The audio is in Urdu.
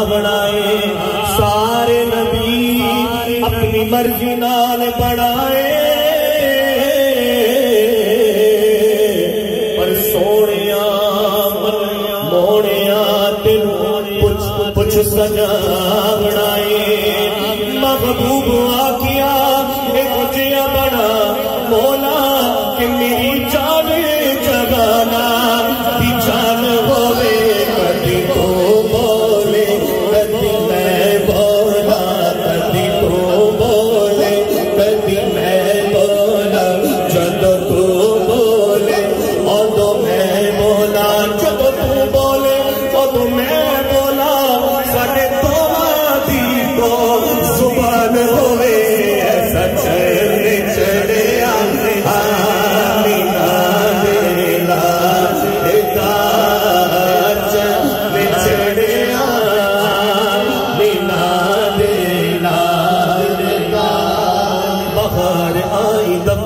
بنائے سارے نبی اپنی مرضی نال بنائے پر سونیا موڑیا تینوں پچھ سجا بنائے محبوب آکیا ایک جیا بنا مولا کہ میری جان جگانا دی جان ہوئے کدی تو بولے کدی میں بولا کدی تو بولے کدی میں بولا جد تو بولے ادو میں بولا جد تو بولے ادو میں بولا ساڈے دونوں دی تو زبان ہوئے ایسا چڑھے چڑھیا بہار آئی دم